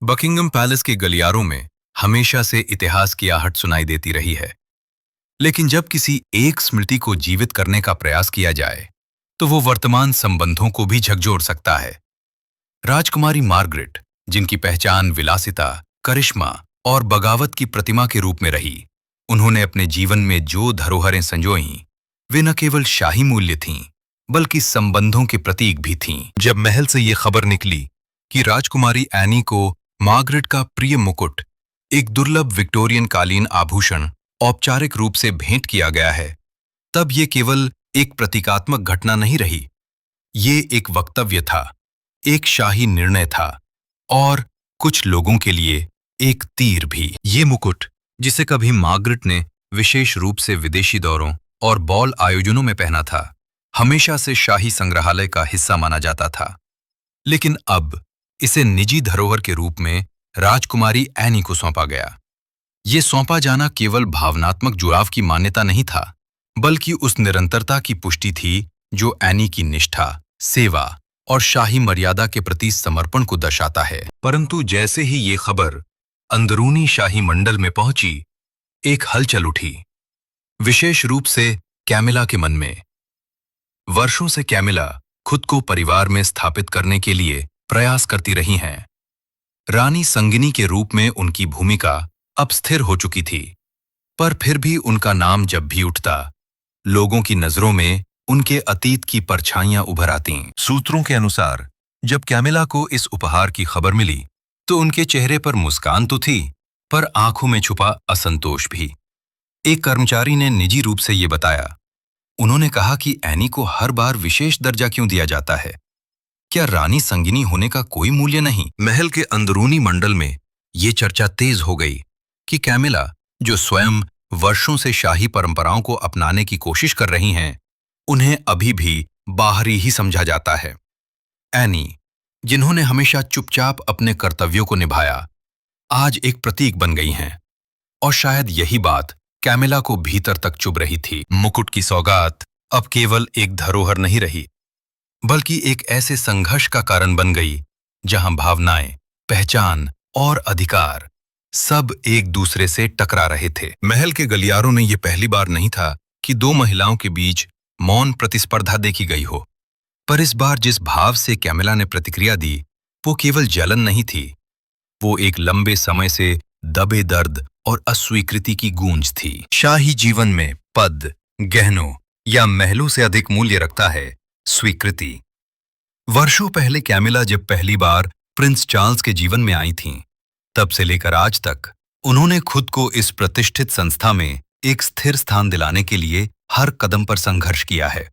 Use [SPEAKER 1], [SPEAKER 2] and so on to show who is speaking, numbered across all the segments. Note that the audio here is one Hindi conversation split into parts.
[SPEAKER 1] बकिंगम पैलेस के गलियारों में हमेशा से इतिहास की आहट सुनाई देती रही है। लेकिन जब किसी एक स्मृति को जीवित करने का प्रयास किया जाए तो वो वर्तमान संबंधों को भी झकझोर सकता है। राजकुमारी मार्गरेट, जिनकी पहचान विलासिता, करिश्मा और बगावत की प्रतिमा के रूप में रही, उन्होंने अपने जीवन में जो धरोहरें संजोईं, वे न केवल शाही मूल्य थीं बल्कि संबंधों के प्रतीक भी थीं। जब महल से ये खबर निकली कि राजकुमारी एनी को मार्गरेट का प्रिय मुकुट, एक दुर्लभ विक्टोरियन कालीन आभूषण, औपचारिक रूप से भेंट किया गया है, तब ये केवल एक प्रतीकात्मक घटना नहीं रही, ये एक वक्तव्य था, एक शाही निर्णय था और कुछ लोगों के लिए एक तीर भी। ये मुकुट, जिसे कभी मार्गरेट ने विशेष रूप से विदेशी दौरों और बॉल आयोजनों में पहना था, हमेशा से शाही संग्रहालय का हिस्सा माना जाता था। लेकिन अब इसे निजी धरोहर के रूप में राजकुमारी एनी को सौंपा गया। ये सौंपा जाना केवल भावनात्मक जुड़ाव की मान्यता नहीं था, बल्कि उस निरंतरता की पुष्टि थी जो एनी की निष्ठा, सेवा और शाही मर्यादा के प्रति समर्पण को दर्शाता है। परंतु जैसे ही ये खबर अंदरूनी शाही मंडल में पहुंची, एक हलचल उठी, विशेष रूप से कैमिला के मन में। वर्षों से कैमिला खुद को परिवार में स्थापित करने के लिए प्रयास करती रही हैं। रानी संगिनी के रूप में उनकी भूमिका अब स्थिर हो चुकी थी, पर फिर भी उनका नाम जब भी उठता, लोगों की नजरों में उनके अतीत की परछाइयां उभर आतीं। सूत्रों के अनुसार जब कैमिला को इस उपहार की खबर मिली तो उनके चेहरे पर मुस्कान तो थी, पर आंखों में छुपा असंतोष भी। एक कर्मचारी ने निजी रूप से ये बताया। उन्होंने कहा कि एनी को हर बार विशेष दर्जा क्यों दिया जाता है? क्या रानी संगिनी होने का कोई मूल्य नहीं? महल के अंदरूनी मंडल में ये चर्चा तेज हो गई कि कैमिला, जो स्वयं वर्षों से शाही परंपराओं को अपनाने की कोशिश कर रही हैं, उन्हें अभी भी बाहरी ही समझा जाता है। एनी, जिन्होंने हमेशा चुपचाप अपने कर्तव्यों को निभाया, आज एक प्रतीक बन गई हैं। और शायद यही बात कैमिला को भीतर तक चुभ रही थी। मुकुट की सौगात अब केवल एक धरोहर नहीं रही, बल्कि एक ऐसे संघर्ष का कारण बन गई जहां भावनाएं, पहचान और अधिकार सब एक दूसरे से टकरा रहे थे। महल के गलियारों में यह पहली बार नहीं था कि दो महिलाओं के बीच मौन प्रतिस्पर्धा देखी गई हो, पर इस बार जिस भाव से कैमिला ने प्रतिक्रिया दी, वो केवल जलन नहीं थी, वो एक लंबे समय से दबे दर्द और अस्वीकृति की गूंज थी। शाही जीवन में पद, गहनों या महलों से अधिक मूल्य रखता है स्वीकृति। वर्षों पहले कैमिला जब पहली बार प्रिंस चार्ल्स के जीवन में आई थीं, तब से लेकर आज तक उन्होंने खुद को इस प्रतिष्ठित संस्था में एक स्थिर स्थान दिलाने के लिए हर कदम पर संघर्ष किया है।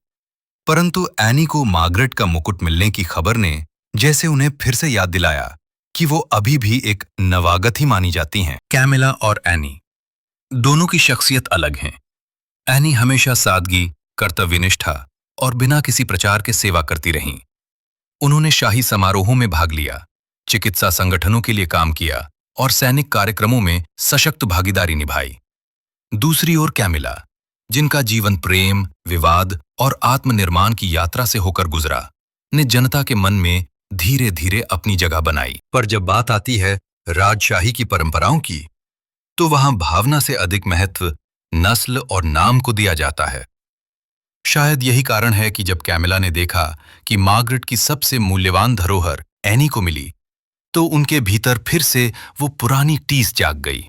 [SPEAKER 1] परंतु एनी को मार्गरेट का मुकुट मिलने की खबर ने जैसे उन्हें फिर से याद दिलाया कि वो अभी भी एक नवागत ही मानी जाती हैं। कैमिला और एनी दोनों की शख्सियत अलग हैं। एनी हमेशा सादगी, कर्तव्यनिष्ठा और बिना किसी प्रचार के सेवा करती रहीं। उन्होंने शाही समारोहों में भाग लिया, चिकित्सा संगठनों के लिए काम किया और सैनिक कार्यक्रमों में सशक्त भागीदारी निभाई। दूसरी ओर कैमिला, जिनका जीवन प्रेम, विवाद और आत्मनिर्माण की यात्रा से होकर गुजरा, ने जनता के मन में धीरे धीरे अपनी जगह बनाई। पर जब बात आती है राजशाही की परंपराओं की, तो वहां भावना से अधिक महत्व नस्ल और नाम को दिया जाता है। शायद यही कारण है कि जब कैमिला ने देखा कि मार्गरेट की सबसे मूल्यवान धरोहर एनी को मिली, तो उनके भीतर फिर से वो पुरानी टीस जाग गई।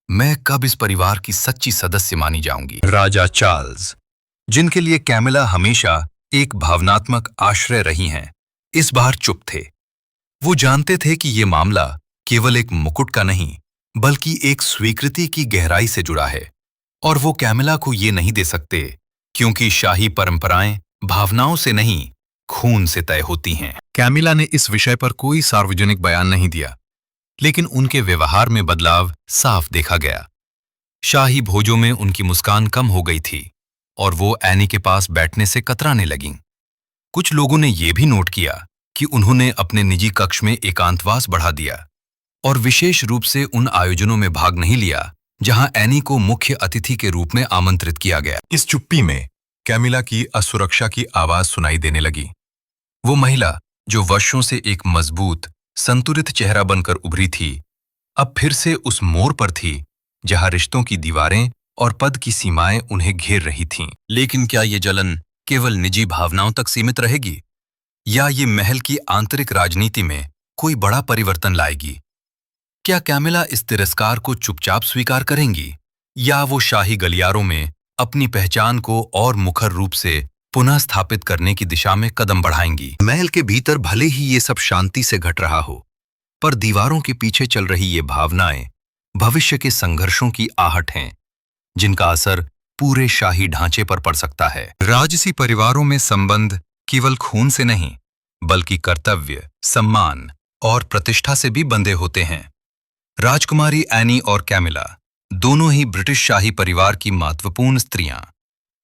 [SPEAKER 1] मैं कब इस परिवार की सच्ची सदस्य मानी जाऊंगी? राजा चार्ल्स, जिनके लिए कैमिला हमेशा एक भावनात्मक आश्रय रही हैं, इस बार चुप थे। वो जानते थे कि ये मामला केवल एक मुकुट का नहीं, बल्कि एक स्वीकृति की गहराई से जुड़ा है, और वो कैमिला को ये नहीं दे सकते, क्योंकि शाही परंपराएं भावनाओं से नहीं, खून से तय होती हैं। कैमिला ने इस विषय पर कोई सार्वजनिक बयान नहीं दिया, लेकिन उनके व्यवहार में बदलाव साफ देखा गया। शाही भोजों में उनकी मुस्कान कम हो गई थी और वो एनी के पास बैठने से कतराने लगीं। कुछ लोगों ने यह भी नोट किया कि उन्होंने अपने निजी कक्ष में एकांतवास बढ़ा दिया और विशेष रूप से उन आयोजनों में भाग नहीं लिया जहां एनी को मुख्य अतिथि के रूप में आमंत्रित किया गया। इस चुप्पी में कैमिला की असुरक्षा की आवाज सुनाई देने लगी। वो महिला जो वर्षों से एक मजबूत, संतुलित चेहरा बनकर उभरी थी, अब फिर से उस मोड़ पर थी जहां रिश्तों की दीवारें और पद की सीमाएं उन्हें घेर रही थीं। लेकिन क्या ये जलन केवल निजी भावनाओं तक सीमित रहेगी, या ये महल की आंतरिक राजनीति में कोई बड़ा परिवर्तन लाएगी? क्या कैमिला इस तिरस्कार को चुपचाप स्वीकार करेंगी, या वो शाही गलियारों में अपनी पहचान को और मुखर रूप से पुनः स्थापित करने की दिशा में कदम बढ़ाएंगी? महल के भीतर भले ही ये सब शांति से घट रहा हो, पर दीवारों के पीछे चल रही ये भावनाएं भविष्य के संघर्षों की आहट हैं, जिनका असर पूरे शाही ढांचे पर पड़ सकता है। राजसी परिवारों में संबंध केवल खून से नहीं, बल्कि कर्तव्य, सम्मान और प्रतिष्ठा से भी बंधे होते हैं। राजकुमारी एनी और कैमिला दोनों ही ब्रिटिश शाही परिवार की महत्वपूर्ण स्त्रियां,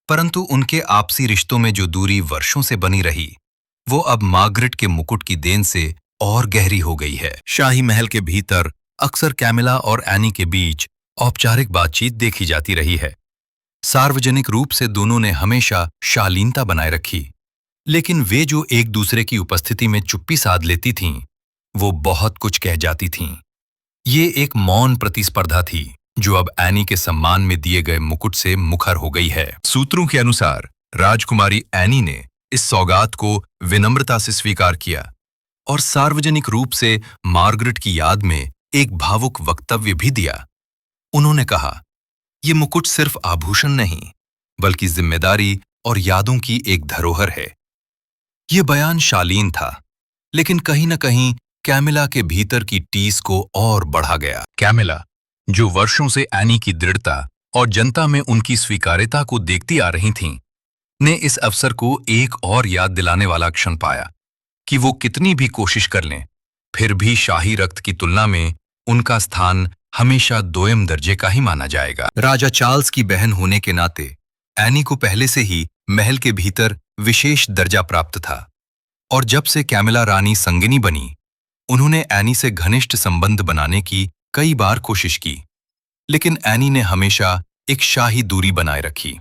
[SPEAKER 1] परंतु उनके आपसी रिश्तों में जो दूरी वर्षों से बनी रही, वो अब मार्गरेट के मुकुट की देन से और गहरी हो गई है। शाही महल के भीतर अक्सर कैमिला और एनी के बीच औपचारिक बातचीत देखी जाती रही है। सार्वजनिक रूप से दोनों ने हमेशा शालीनता बनाए रखी, लेकिन वे जो एक दूसरे की उपस्थिति में चुप्पी साध लेती थीं, वो बहुत कुछ कह जाती थीं। ये एक मौन प्रतिस्पर्धा थी जो अब एनी के सम्मान में दिए गए मुकुट से मुखर हो गई है। सूत्रों के अनुसार राजकुमारी एनी ने इस सौगात को विनम्रता से स्वीकार किया और सार्वजनिक रूप से मार्गरेट की याद में एक भावुक वक्तव्य भी दिया। उन्होंने कहा, ये मुकुट सिर्फ आभूषण नहीं, बल्कि जिम्मेदारी और यादों की एक धरोहर है। ये बयान शालीन था, लेकिन कहीं न कहीं कैमिला के भीतर की टीस को और बढ़ा गया। कैमिला, जो वर्षों से एनी की दृढ़ता और जनता में उनकी स्वीकार्यता को देखती आ रही थीं, ने इस अवसर को एक और याद दिलाने वाला क्षण पाया कि वो कितनी भी कोशिश कर लें, फिर भी शाही रक्त की तुलना में उनका स्थान हमेशा दोयम दर्जे का ही माना जाएगा। राजा चार्ल्स की बहन होने के नाते एनी को पहले से ही महल के भीतर विशेष दर्जा प्राप्त था, और जब से कैमिला रानी संगिनी बनी, उन्होंने एनी से घनिष्ठ संबंध बनाने की कई बार कोशिश की, लेकिन एनी ने हमेशा एक शाही दूरी बनाए रखी।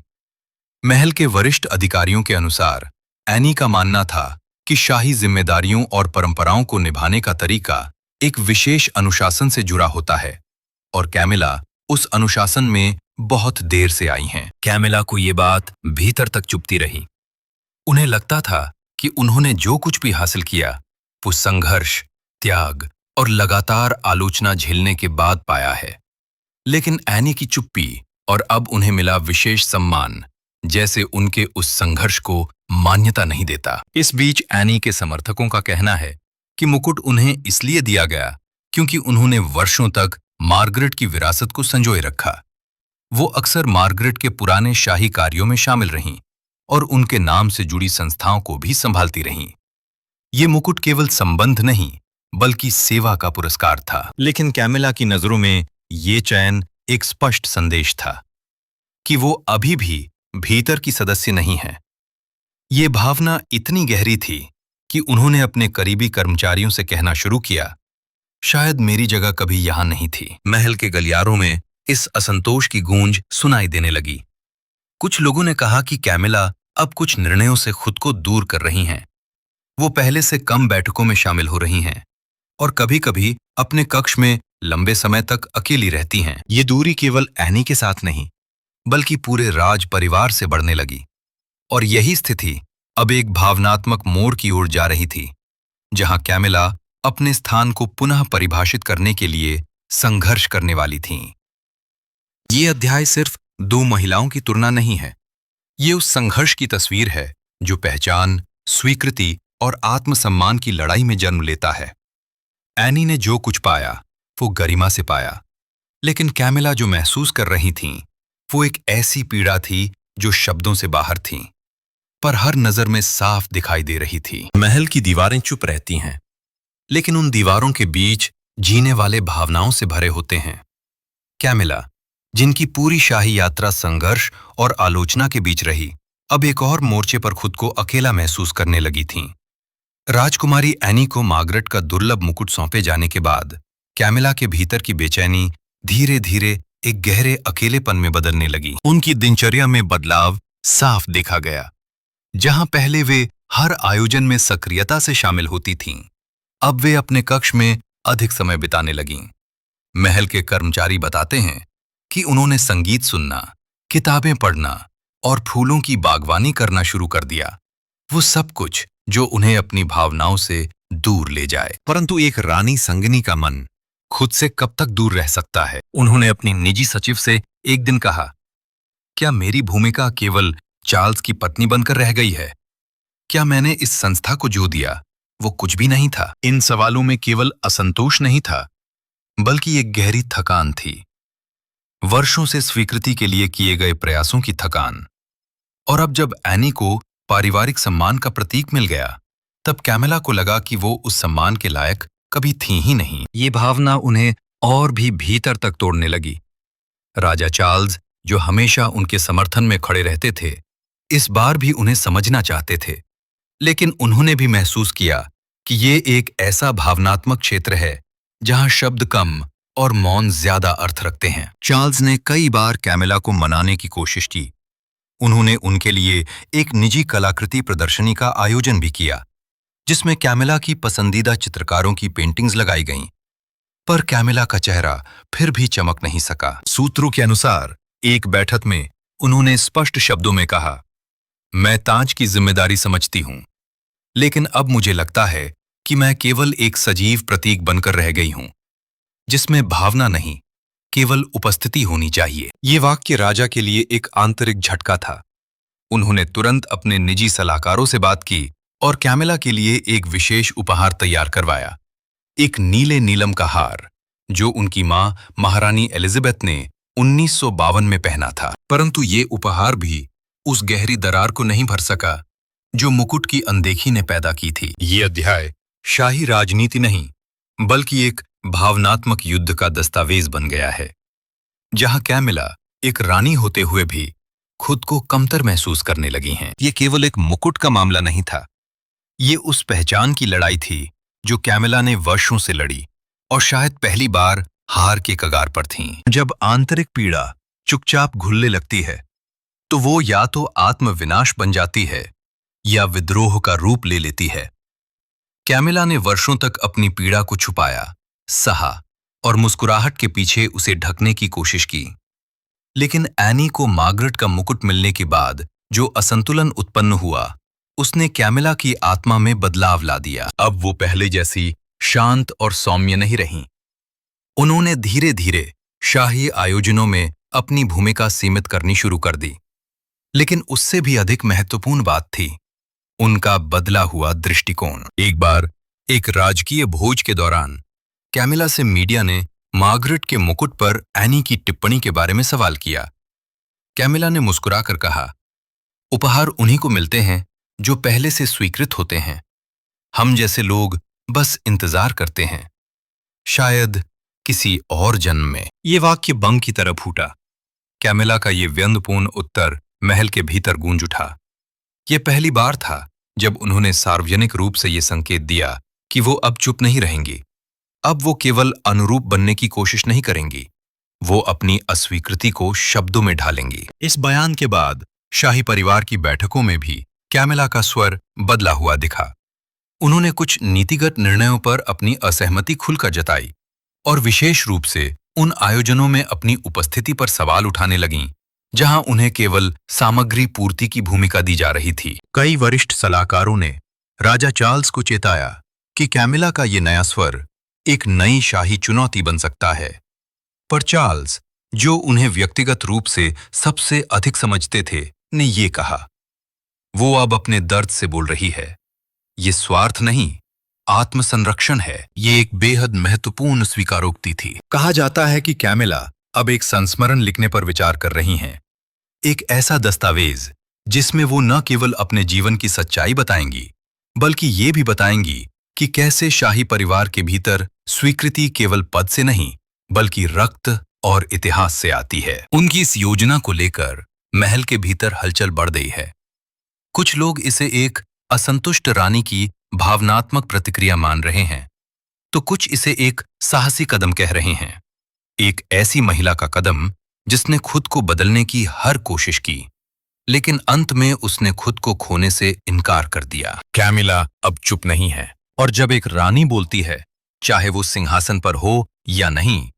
[SPEAKER 1] महल के वरिष्ठ अधिकारियों के अनुसार एनी का मानना था कि शाही जिम्मेदारियों और परंपराओं को निभाने का तरीका एक विशेष अनुशासन से जुड़ा होता है, और कैमिला उस अनुशासन में बहुत देर से आई हैं। कैमिला को ये बात भीतर तक चुभती रही। उन्हें लगता था कि उन्होंने जो कुछ भी हासिल किया, वो संघर्ष, त्याग और लगातार आलोचना झेलने के बाद पाया है। लेकिन एनी की चुप्पी और अब उन्हें मिला विशेष सम्मान जैसे उनके उस संघर्ष को मान्यता नहीं देता। इस बीच एनी के समर्थकों का कहना है कि मुकुट उन्हें इसलिए दिया गया क्योंकि उन्होंने वर्षों तक मार्गरेट की विरासत को संजोए रखा। वो अक्सर मार्गरेट के पुराने शाही कार्यों में शामिल रहीं और उनके नाम से जुड़ी संस्थाओं को भी संभालती रहीं। ये मुकुट केवल संबंध नहीं, बल्कि सेवा का पुरस्कार था। लेकिन कैमिला की नजरों में ये चयन एक स्पष्ट संदेश था कि वो अभी भी भीतर की सदस्य नहीं है। ये भावना इतनी गहरी थी कि उन्होंने अपने करीबी कर्मचारियों से कहना शुरू किया, शायद मेरी जगह कभी यहां नहीं थी। महल के गलियारों में इस असंतोष की गूंज सुनाई देने लगी। कुछ लोगों ने कहा कि कैमिला अब कुछ निर्णयों से खुद को दूर कर रही हैं। वो पहले से कम बैठकों में शामिल हो रही हैं और कभी-कभी अपने कक्ष में लंबे समय तक अकेली रहती हैं। ये दूरी केवल एनी के साथ नहीं, बल्कि पूरे राज परिवार से बढ़ने लगी, और यही स्थिति अब एक भावनात्मक मोड़ की ओर जा रही थी, जहां कैमिला अपने स्थान को पुनः परिभाषित करने के लिए संघर्ष करने वाली थीं। ये अध्याय सिर्फ दो महिलाओं की तुलना नहीं है, ये उस संघर्ष की तस्वीर है जो पहचान, स्वीकृति और आत्मसम्मान की लड़ाई में जन्म लेता है। एनी ने जो कुछ पाया वो गरिमा से पाया, लेकिन कैमिला जो महसूस कर रही थीं, वो एक ऐसी पीड़ा थी जो शब्दों से बाहर थी, पर हर नजर में साफ दिखाई दे रही थी। महल की दीवारें चुप रहती हैं, लेकिन उन दीवारों के बीच जीने वाले भावनाओं से भरे होते हैं। कैमिला, जिनकी पूरी शाही यात्रा संघर्ष और आलोचना के बीच रही, अब एक और मोर्चे पर खुद को अकेला महसूस करने लगी थीं। राजकुमारी एनी को मार्गरेट का दुर्लभ मुकुट सौंपे जाने के बाद कैमिला के भीतर की बेचैनी धीरे धीरे एक गहरे अकेलेपन में बदलने लगी। उनकी दिनचर्या में बदलाव साफ देखा गया। जहां पहले वे हर आयोजन में सक्रियता से शामिल होती थीं, अब वे अपने कक्ष में अधिक समय बिताने लगीं। महल के कर्मचारी बताते हैं कि उन्होंने संगीत सुनना, किताबें पढ़ना और फूलों की बागवानी करना शुरू कर दिया। वो सब कुछ जो उन्हें अपनी भावनाओं से दूर ले जाए। परंतु एक रानी संगिनी का मन खुद से कब तक दूर रह सकता है? उन्होंने अपनी निजी सचिव से एक दिन कहा, क्या मेरी भूमिका केवल चार्ल्स की पत्नी बनकर रह गई है? क्या मैंने इस संस्था को जो दिया वो कुछ भी नहीं था? इन सवालों में केवल असंतोष नहीं था, बल्कि एक गहरी थकान थी। वर्षों से स्वीकृति के लिए किए गए प्रयासों की थकान। और अब जब एनी को पारिवारिक सम्मान का प्रतीक मिल गया, तब कैमिला को लगा कि वो उस सम्मान के लायक कभी थी ही नहीं। ये भावना उन्हें और भी भीतर तक तोड़ने लगी। राजा चार्ल्स, जो हमेशा उनके समर्थन में खड़े रहते थे, इस बार भी उन्हें समझना चाहते थे, लेकिन उन्होंने भी महसूस किया कि ये एक ऐसा भावनात्मक क्षेत्र है जहां शब्द कम और मौन ज्यादा अर्थ रखते हैं। चार्ल्स ने कई बार कैमिला को मनाने की कोशिश की। उन्होंने उनके लिए एक निजी कलाकृति प्रदर्शनी का आयोजन भी किया, जिसमें कैमिला की पसंदीदा चित्रकारों की पेंटिंग्स लगाई गईं। पर कैमिला का चेहरा फिर भी चमक नहीं सका। सूत्रों के अनुसार एक बैठक में उन्होंने स्पष्ट शब्दों में कहा, मैं ताज की जिम्मेदारी समझती हूं, लेकिन अब मुझे लगता है कि मैं केवल एक सजीव प्रतीक बनकर रह गई हूं, जिसमें भावना नहीं, केवल उपस्थिति होनी चाहिए। ये वाक्य राजा के लिए एक आंतरिक झटका था। उन्होंने तुरंत अपने निजी सलाहकारों से बात की और कैमिला के लिए एक विशेष उपहार तैयार करवाया, एक नीले नीलम का हार, जो उनकी मां महारानी एलिजाबेथ ने 1952 में पहना था। परंतु ये उपहार भी उस गहरी दरार को नहीं भर सका जो मुकुट की अनदेखी ने पैदा की थी। ये अध्याय शाही राजनीति नहीं, बल्कि एक भावनात्मक युद्ध का दस्तावेज बन गया है, जहां कैमिला एक रानी होते हुए भी खुद को कमतर महसूस करने लगी हैं। ये केवल एक मुकुट का मामला नहीं था, ये उस पहचान की लड़ाई थी जो कैमिला ने वर्षों से लड़ी और शायद पहली बार हार के कगार पर थीं। जब आंतरिक पीड़ा चुपचाप घुलने लगती है, तो वो या तो आत्मविनाश बन जाती है या विद्रोह का रूप ले लेती है। कैमिला ने वर्षों तक अपनी पीड़ा को छुपाया, सहा और मुस्कुराहट के पीछे उसे ढकने की कोशिश की। लेकिन एनी को मार्गरेट का मुकुट मिलने के बाद जो असंतुलन उत्पन्न हुआ, उसने कैमिला की आत्मा में बदलाव ला दिया। अब वो पहले जैसी शांत और सौम्य नहीं रहीं। उन्होंने धीरे धीरे शाही आयोजनों में अपनी भूमिका सीमित करनी शुरू कर दी। लेकिन उससे भी अधिक महत्वपूर्ण बात थी उनका बदला हुआ दृष्टिकोण। एक बार एक राजकीय भोज के दौरान कैमिला से मीडिया ने मार्गरेट के मुकुट पर एनी की टिप्पणी के बारे में सवाल किया। कैमिला ने मुस्कुराकर कहा, उपहार उन्हीं को मिलते हैं जो पहले से स्वीकृत होते हैं। हम जैसे लोग बस इंतजार करते हैं, शायद किसी और जन्म में। ये वाक्य बम की तरह फूटा। कैमिला का ये व्यंग्यपूर्ण उत्तर महल के भीतर गूंज उठा। ये पहली बार था जब उन्होंने सार्वजनिक रूप से ये संकेत दिया कि वो अब चुप नहीं रहेंगी। अब वो केवल अनुरूप बनने की कोशिश नहीं करेंगी, वो अपनी अस्वीकृति को शब्दों में ढालेंगी। इस बयान के बाद शाही परिवार की बैठकों में भी कैमिला का स्वर बदला हुआ दिखा। उन्होंने कुछ नीतिगत निर्णयों पर अपनी असहमति खुलकर जताई और विशेष रूप से उन आयोजनों में अपनी उपस्थिति पर सवाल उठाने लगीं जहां उन्हें केवल सामग्री पूर्ति की भूमिका दी जा रही थी। कई वरिष्ठ सलाहकारों ने राजा चार्ल्स को चेताया कि कैमिला का ये नया स्वर एक नई शाही चुनौती बन सकता है। पर चार्ल्स, जो उन्हें व्यक्तिगत रूप से सबसे अधिक समझते थे, ने ये कहा, वो अब अपने दर्द से बोल रही है। ये स्वार्थ नहीं, आत्मसंरक्षण है। ये एक बेहद महत्वपूर्ण स्वीकारोक्ति थी। कहा जाता है कि कैमिला अब एक संस्मरण लिखने पर विचार कर रही हैं, एक ऐसा दस्तावेज जिसमें वो न केवल अपने जीवन की सच्चाई बताएंगी, बल्कि ये भी बताएंगी कि कैसे शाही परिवार के भीतर स्वीकृति केवल पद से नहीं, बल्कि रक्त और इतिहास से आती है। उनकी इस योजना को लेकर महल के भीतर हलचल बढ़ गई है। कुछ लोग इसे एक असंतुष्ट रानी की भावनात्मक प्रतिक्रिया मान रहे हैं, तो कुछ इसे एक साहसी कदम कह रहे हैं, एक ऐसी महिला का कदम जिसने खुद को बदलने की हर कोशिश की, लेकिन अंत में उसने खुद को खोने से इनकार कर दिया। कैमिला अब चुप नहीं है, और जब एक रानी बोलती है, चाहे वो सिंहासन पर हो या नहीं,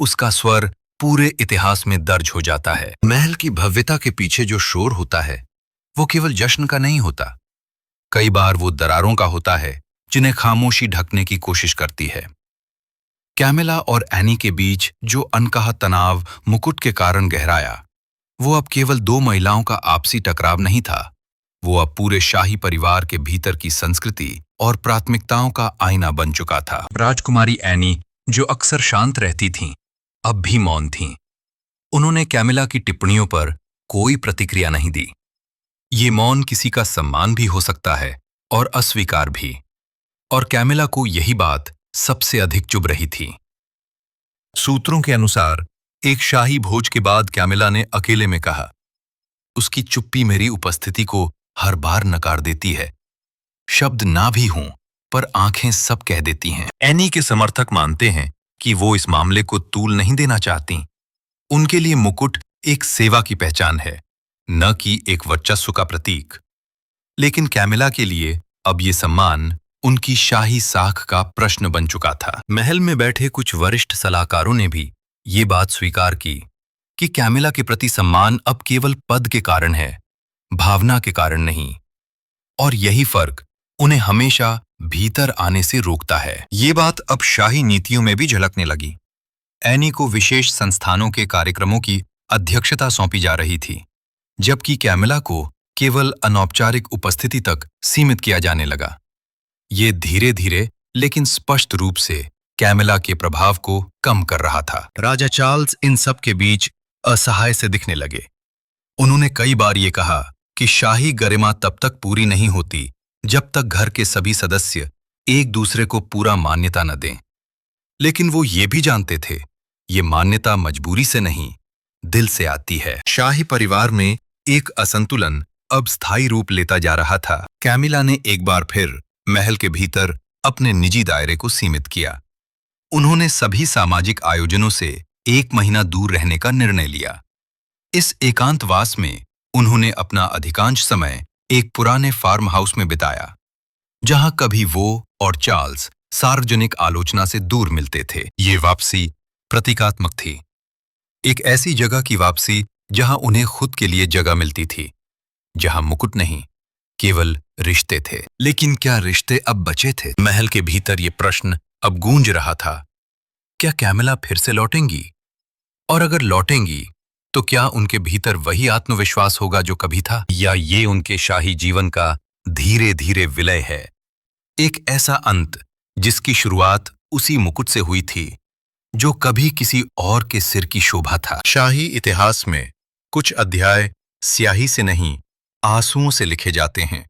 [SPEAKER 1] उसका स्वर पूरे इतिहास में दर्ज हो जाता है। महल की भव्यता के पीछे जो शोर होता है, वो केवल जश्न का नहीं होता। कई बार वो दरारों का होता है, जिन्हें खामोशी ढकने की कोशिश करती है। कैमिला और एनी के बीच जो अनकहा तनाव मुकुट के कारण गहराया, वो अब केवल दो महिलाओं का आपसी टकराव नहीं था। वो अब पूरे शाही परिवार के भीतर की संस्कृति और प्राथमिकताओं का आईना बन चुका था। राजकुमारी एनी, जो अक्सर शांत रहती थीं, अब भी मौन थीं। उन्होंने कैमिला की टिप्पणियों पर कोई प्रतिक्रिया नहीं दी। ये मौन किसी का सम्मान भी हो सकता है और अस्वीकार भी। और कैमिला को यही बात सबसे अधिक चुभ रही थी। सूत्रों के अनुसार एक शाही भोज के बाद कैमिला ने अकेले में कहा, उसकी चुप्पी मेरी उपस्थिति को हर बार नकार देती है। शब्द ना भी हों, पर आंखें सब कह देती हैं। एनी के समर्थक मानते हैं कि वो इस मामले को तूल नहीं देना चाहती। उनके लिए मुकुट एक सेवा की पहचान है, न कि एक वर्चस्व का प्रतीक। लेकिन कैमिला के लिए अब ये सम्मान उनकी शाही साख का प्रश्न बन चुका था। महल में बैठे कुछ वरिष्ठ सलाहकारों ने भी ये बात स्वीकार की कि कैमिला के प्रति सम्मान अब केवल पद के कारण है, भावना के कारण नहीं। और यही फर्क उन्हें हमेशा भीतर आने से रोकता है। ये बात अब शाही नीतियों में भी झलकने लगी। एनी को विशेष संस्थानों के कार्यक्रमों की अध्यक्षता सौंपी जा रही थी, जबकि कैमिला को केवल अनौपचारिक उपस्थिति तक सीमित किया जाने लगा। ये धीरे धीरे लेकिन स्पष्ट रूप से कैमिला के प्रभाव को कम कर रहा था। राजा चार्ल्स इन सब के बीच असहाय से दिखने लगे। उन्होंने कई बार ये कहा कि शाही गरिमा तब तक पूरी नहीं होती जब तक घर के सभी सदस्य एक दूसरे को पूरा मान्यता न दें। लेकिन वो ये भी जानते थे, ये मान्यता मजबूरी से नहीं, दिल से आती है। शाही परिवार में एक असंतुलन अब स्थायी रूप लेता जा रहा था। कैमिला ने एक बार फिर महल के भीतर अपने निजी दायरे को सीमित किया। उन्होंने सभी सामाजिक आयोजनों से 1 महीना दूर रहने का निर्णय लिया। इस एकांतवास में उन्होंने अपना अधिकांश समय एक पुराने फार्म हाउस में बिताया, जहां कभी वो और चार्ल्स सार्वजनिक आलोचना से दूर मिलते थे। ये वापसी प्रतीकात्मक थी, एक ऐसी जगह की वापसी जहां उन्हें खुद के लिए जगह मिलती थी, जहां मुकुट नहीं, केवल रिश्ते थे। लेकिन क्या रिश्ते अब बचे थे? महल के भीतर ये प्रश्न अब गूंज रहा था, क्या कैमिला फिर से लौटेंगी? और अगर लौटेंगी तो क्या उनके भीतर वही आत्मविश्वास होगा जो कभी था, या ये उनके शाही जीवन का धीरे धीरे विलय है, एक ऐसा अंत जिसकी शुरुआत उसी मुकुट से हुई थी जो कभी किसी और के सिर की शोभा था। शाही इतिहास में कुछ अध्याय स्याही से नहीं, आंसुओं से लिखे जाते हैं।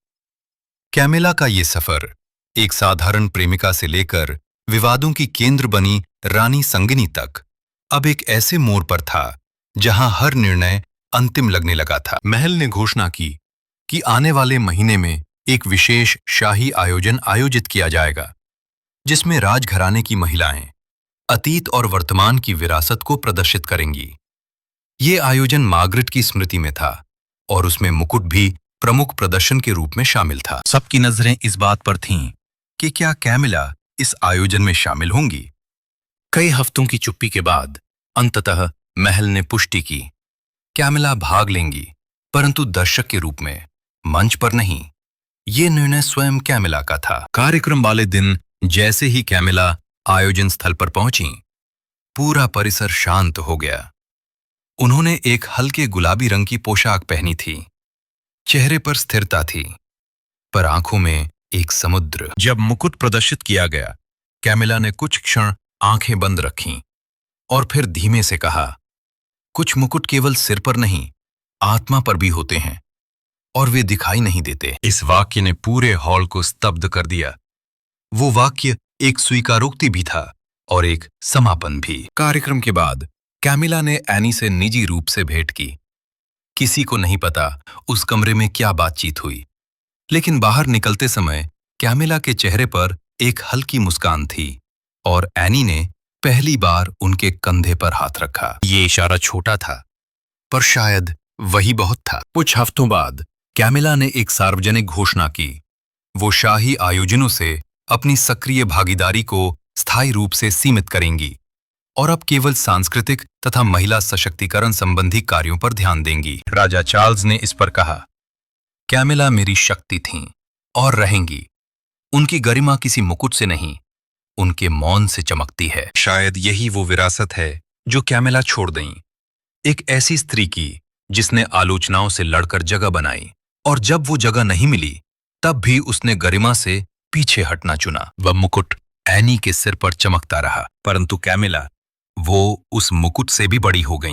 [SPEAKER 1] कैमिला का ये सफर एक साधारण प्रेमिका से लेकर विवादों की केंद्र बनी रानी संगिनी तक अब एक ऐसे मोड़ पर था जहां हर निर्णय अंतिम लगने लगा था। महल ने घोषणा की कि आने वाले महीने में एक विशेष शाही आयोजन आयोजित किया जाएगा, जिसमें राजघराने की महिलाएं अतीत और वर्तमान की विरासत को प्रदर्शित करेंगी। ये आयोजन मार्गरेट की स्मृति में था और उसमें मुकुट भी प्रमुख प्रदर्शन के रूप में शामिल था। सबकी नजरें इस बात पर थीं कि क्या कैमिला इस आयोजन में शामिल होंगी। कई हफ्तों की चुप्पी के बाद अंततः महल ने पुष्टि की, कैमिला भाग लेंगी, परंतु दर्शक के रूप में, मंच पर नहीं। ये निर्णय स्वयं कैमिला का था। कार्यक्रम वाले दिन जैसे ही कैमिला आयोजन स्थल पर पहुंची, पूरा परिसर शांत हो गया। उन्होंने एक हल्के गुलाबी रंग की पोशाक पहनी थी। चेहरे पर स्थिरता थी, पर आंखों में एक समुद्र। जब मुकुट प्रदर्शित किया गया, कैमिला ने कुछ क्षण आंखें बंद रखीं और फिर धीमे से कहा, कुछ मुकुट केवल सिर पर नहीं, आत्मा पर भी होते हैं और वे दिखाई नहीं देते। इस वाक्य ने पूरे हॉल को स्तब्ध कर दिया। वो वाक्य एक स्वीकारोक्ति भी था और एक समापन भी। कार्यक्रम के बाद कैमिला ने एनी से निजी रूप से भेंट की। किसी को नहीं पता उस कमरे में क्या बातचीत हुई, लेकिन बाहर निकलते समय कैमिला के चेहरे पर एक हल्की मुस्कान थी और एनी ने पहली बार उनके कंधे पर हाथ रखा। ये इशारा छोटा था, पर शायद वही बहुत था। कुछ हफ्तों बाद कैमिला ने एक सार्वजनिक घोषणा की। वो शाही आयोजनों से अपनी सक्रिय भागीदारी को स्थायी रूप से सीमित करेंगी और अब केवल सांस्कृतिक तथा महिला सशक्तिकरण संबंधी कार्यों पर ध्यान देंगी। राजा चार्ल्स ने इस पर कहा, कैमिला मेरी शक्ति थीं और रहेंगी। उनकी गरिमा किसी मुकुट से नहीं, उनके मौन से चमकती है। शायद यही वो विरासत है जो कैमिला छोड़ दें, एक ऐसी स्त्री की जिसने आलोचनाओं से लड़कर जगह बनाई, और जब वो जगह नहीं मिली तब भी उसने गरिमा से पीछे हटना चुना। वह मुकुट एनी के सिर पर चमकता रहा, परंतु कैमिला वो उस मुकुट से भी बड़ी हो गई।